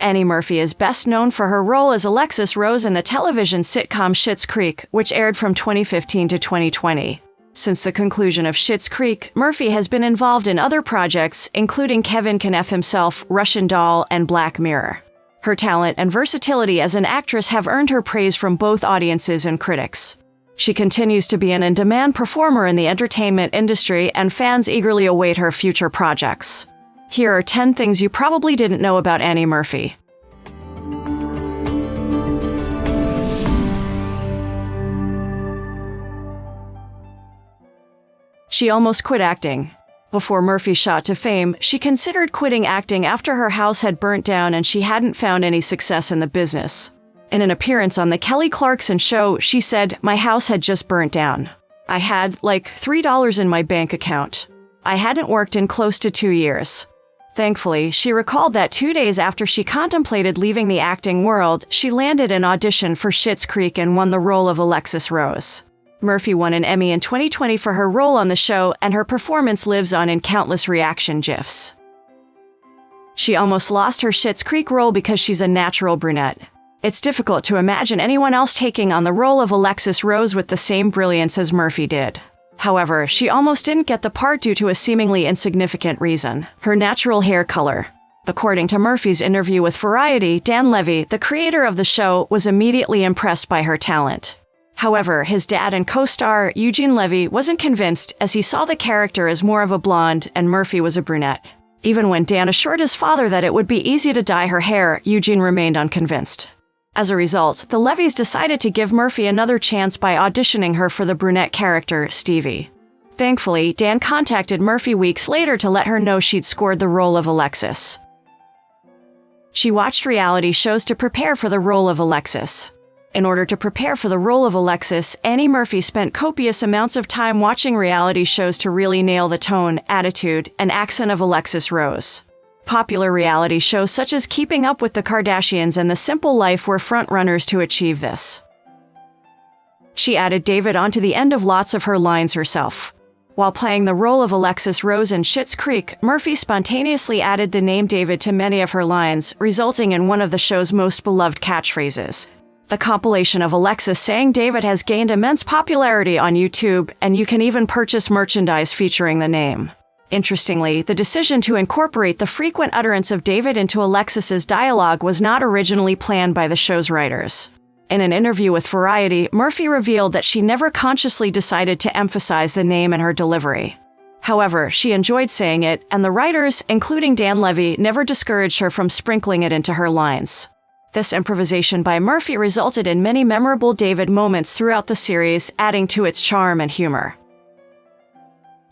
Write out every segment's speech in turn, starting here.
Annie Murphy is best known for her role as Alexis Rose in the television sitcom Schitt's Creek, which aired from 2015 to 2020. Since the conclusion of Schitt's Creek, Murphy has been involved in other projects, including Kevin Can F Himself, Russian Doll, and Black Mirror. Her talent and versatility as an actress have earned her praise from both audiences and critics. She continues to be an in-demand performer in the entertainment industry, and fans eagerly await her future projects. Here are 10 things you probably didn't know about Annie Murphy. She almost quit acting. Before Murphy shot to fame, she considered quitting acting after her house had burnt down and she hadn't found any success in the business. In an appearance on The Kelly Clarkson Show, she said, "My house had just burnt down. I had, like, $3 in my bank account. I hadn't worked in close to 2 years." Thankfully, she recalled that 2 days after she contemplated leaving the acting world, she landed an audition for Schitt's Creek and won the role of Alexis Rose. Murphy won an Emmy in 2020 for her role on the show, and her performance lives on in countless reaction GIFs. She almost lost her Schitt's Creek role because she's a natural brunette. It's difficult to imagine anyone else taking on the role of Alexis Rose with the same brilliance as Murphy did. However, she almost didn't get the part due to a seemingly insignificant reason: her natural hair color. According to Murphy's interview with Variety, Dan Levy, the creator of the show, was immediately impressed by her talent. However, his dad and co-star, Eugene Levy, wasn't convinced, as he saw the character as more of a blonde and Murphy was a brunette. Even when Dan assured his father that it would be easy to dye her hair, Eugene remained unconvinced. As a result, the Levys decided to give Murphy another chance by auditioning her for the brunette character, Stevie. Thankfully, Dan contacted Murphy weeks later to let her know she'd scored the role of Alexis. She watched reality shows to prepare for the role of Alexis. In order to prepare for the role of Alexis, Annie Murphy spent copious amounts of time watching reality shows to really nail the tone, attitude, and accent of Alexis Rose. Popular reality shows such as Keeping Up with the Kardashians and The Simple Life were frontrunners to achieve this. She added David onto the end of lots of her lines herself. While playing the role of Alexis Rose in Schitt's Creek, Murphy spontaneously added the name David to many of her lines, resulting in one of the show's most beloved catchphrases. The compilation of Alexis saying David has gained immense popularity on YouTube, and you can even purchase merchandise featuring the name. Interestingly, the decision to incorporate the frequent utterance of David into Alexis's dialogue was not originally planned by the show's writers. In an interview with Variety, Murphy revealed that she never consciously decided to emphasize the name in her delivery. However, she enjoyed saying it, and the writers, including Dan Levy, never discouraged her from sprinkling it into her lines. This improvisation by Murphy resulted in many memorable David moments throughout the series, adding to its charm and humor.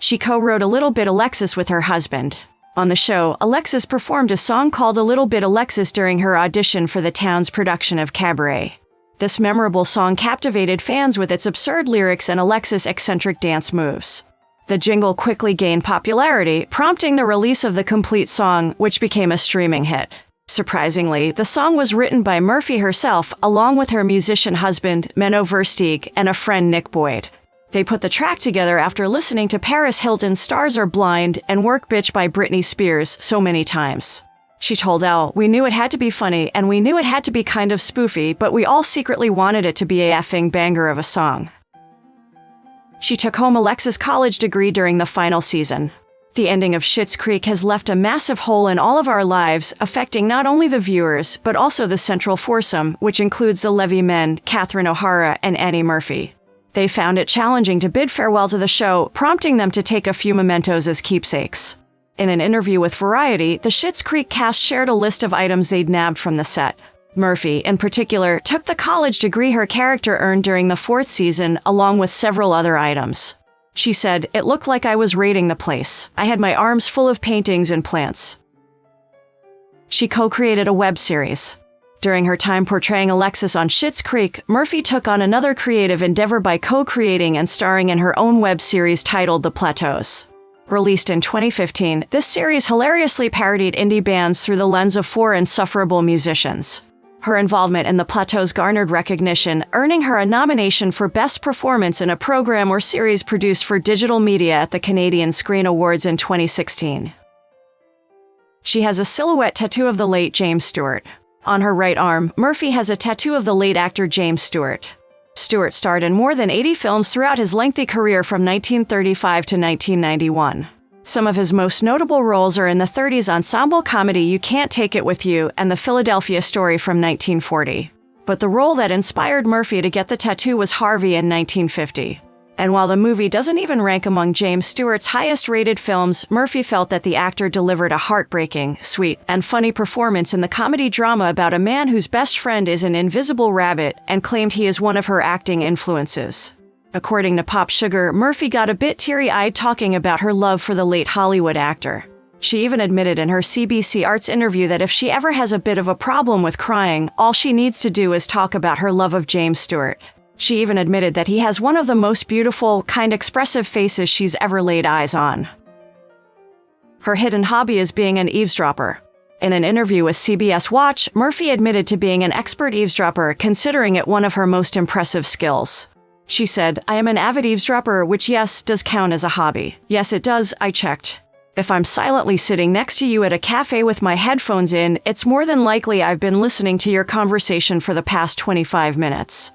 She co-wrote A Little Bit Alexis with her husband. On the show, Alexis performed a song called A Little Bit Alexis during her audition for the town's production of Cabaret. This memorable song captivated fans with its absurd lyrics and Alexis' eccentric dance moves. The jingle quickly gained popularity, prompting the release of the complete song, which became a streaming hit. Surprisingly, the song was written by Murphy herself, along with her musician husband, Menno Versteeg, and a friend, Nick Boyd. They put the track together after listening to Paris Hilton's Stars Are Blind and Work Bitch by Britney Spears so many times. She told Elle, "We knew it had to be funny and we knew it had to be kind of spoofy, but we all secretly wanted it to be a effing banger of a song." She took home Alexis' college degree during the final season. The ending of Schitt's Creek has left a massive hole in all of our lives, affecting not only the viewers, but also the central foursome, which includes the Levy men, Catherine O'Hara, and Annie Murphy. They found it challenging to bid farewell to the show, prompting them to take a few mementos as keepsakes. In an interview with Variety, the Schitt's Creek cast shared a list of items they'd nabbed from the set. Murphy, in particular, took the college degree her character earned during the 4th season, along with several other items. She said, "It looked like I was raiding the place. I had my arms full of paintings and plants." She co-created a web series. During her time portraying Alexis on Schitt's Creek, Murphy took on another creative endeavor by co-creating and starring in her own web series titled The Plateaus. Released in 2015, this series hilariously parodied indie bands through the lens of 4 insufferable musicians. Her involvement in The Plateaus garnered recognition, earning her a nomination for Best Performance in a Program or Series produced for digital media at the Canadian Screen Awards in 2016. She has a silhouette tattoo of the late James Stewart. On her right arm, Murphy has a tattoo of the late actor James Stewart. Stewart starred in more than 80 films throughout his lengthy career from 1935 to 1991. Some of his most notable roles are in the 30s ensemble comedy You Can't Take It With You and The Philadelphia Story from 1940. But the role that inspired Murphy to get the tattoo was Harvey in 1950. And while the movie doesn't even rank among James Stewart's highest-rated films, Murphy felt that the actor delivered a heartbreaking, sweet, and funny performance in the comedy drama about a man whose best friend is an invisible rabbit and claimed he is one of her acting influences. According to Pop Sugar, Murphy got a bit teary-eyed talking about her love for the late Hollywood actor. She even admitted in her CBC Arts interview that if she ever has a bit of a problem with crying, all she needs to do is talk about her love of James Stewart. She even admitted that he has one of the most beautiful, kind, expressive faces she's ever laid eyes on. Her hidden hobby is being an eavesdropper. In an interview with CBS Watch, Murphy admitted to being an expert eavesdropper, considering it one of her most impressive skills. She said, "I am an avid eavesdropper, which yes, does count as a hobby. Yes, it does, I checked. If I'm silently sitting next to you at a cafe with my headphones in, it's more than likely I've been listening to your conversation for the past 25 minutes.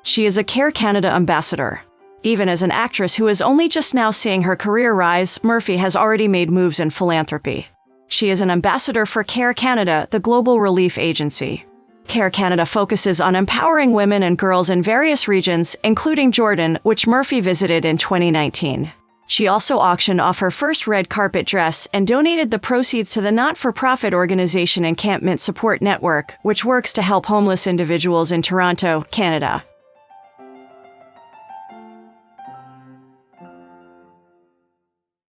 She is a Care Canada ambassador. Even as an actress who is only just now seeing her career rise, Murphy has already made moves in philanthropy. She is an ambassador for Care Canada, the global relief agency. Care Canada focuses on empowering women and girls in various regions, including Jordan, which Murphy visited in 2019. She also auctioned off her first red carpet dress and donated the proceeds to the not-for-profit organization Encampment Support Network, which works to help homeless individuals in Toronto, Canada.